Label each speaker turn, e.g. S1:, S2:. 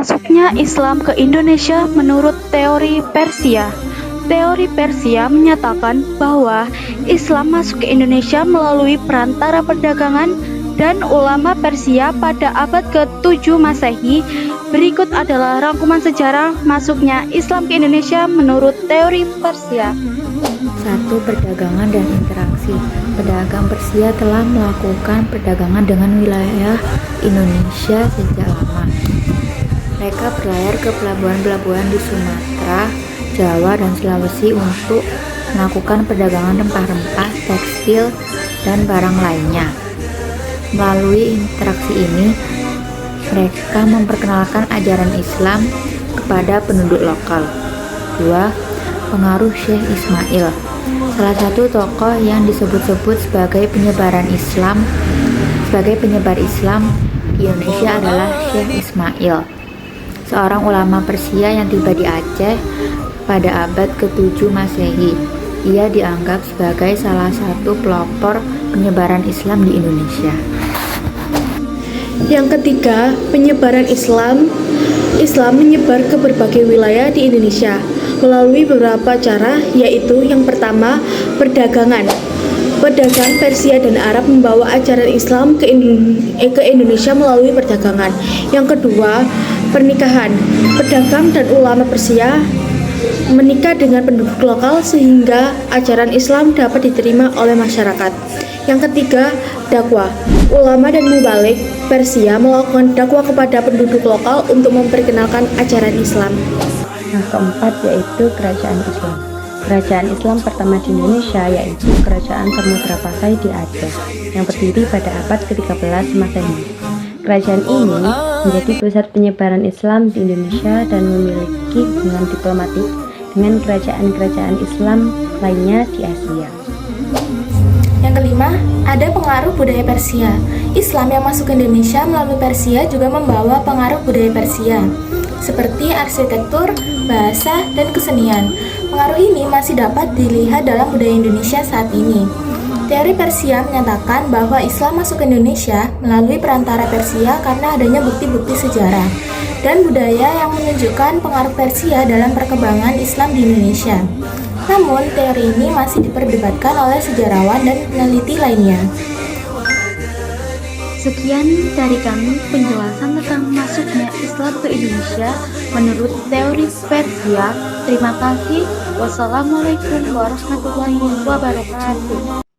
S1: Masuknya Islam ke Indonesia menurut teori Persia. Teori Persia menyatakan bahwa Islam masuk ke Indonesia melalui perantara perdagangan dan ulama Persia pada abad ke-7 Masehi. Berikut adalah rangkuman sejarah masuknya Islam ke Indonesia menurut teori Persia.
S2: 1. Perdagangan dan interaksi. Pedagang Persia telah melakukan perdagangan dengan wilayah Indonesia sejak lama. Mereka berlayar ke pelabuhan-pelabuhan di Sumatera, Jawa, dan Sulawesi untuk melakukan perdagangan rempah-rempah, tekstil, dan barang lainnya. Melalui interaksi ini, mereka memperkenalkan ajaran Islam kepada penduduk lokal. 2. Pengaruh Syekh Ismail. Salah satu tokoh yang disebut-sebut sebagai penyebar Islam di Indonesia adalah Syekh Ismail, seorang ulama Persia yang tiba di Aceh pada abad ke-7 Masehi. Ia dianggap sebagai salah satu pelopor penyebaran Islam di Indonesia.
S3: Yang ketiga, penyebaran Islam. Islam menyebar ke berbagai wilayah di Indonesia melalui beberapa cara, yaitu yang pertama, perdagangan. Pedagang Persia dan Arab membawa ajaran Islam ke Indonesia melalui perdagangan. Yang kedua, pernikahan. Pedagang dan ulama Persia menikah dengan penduduk lokal sehingga ajaran Islam dapat diterima oleh masyarakat. Yang ketiga, dakwah. Ulama dan mubalik Persia melakukan dakwah kepada penduduk lokal untuk memperkenalkan ajaran Islam.
S4: Yang keempat yaitu Kerajaan Islam. Kerajaan Islam pertama di Indonesia yaitu Kerajaan Samudra Pasai di Aceh yang berdiri pada abad ke-13 Masehi. Kerajaan ini menjadi pusat penyebaran Islam di Indonesia dan memiliki hubungan diplomatik dengan kerajaan-kerajaan Islam lainnya di Asia.
S5: Yang kelima, ada pengaruh budaya Persia. Islam yang masuk ke Indonesia melalui Persia juga membawa pengaruh budaya Persia, seperti arsitektur, bahasa, dan kesenian. Pengaruh ini masih dapat dilihat dalam budaya Indonesia saat ini. Teori Persia menyatakan bahwa Islam masuk ke Indonesia melalui perantara Persia karena adanya bukti-bukti sejarah dan budaya yang menunjukkan pengaruh Persia dalam perkembangan Islam di Indonesia. Namun, teori ini masih diperdebatkan oleh sejarawan dan peneliti lainnya.
S1: Sekian dari kami penjelasan tentang masuknya Islam ke Indonesia menurut teori Persia. Terima kasih. Wassalamualaikum warahmatullahi wabarakatuh.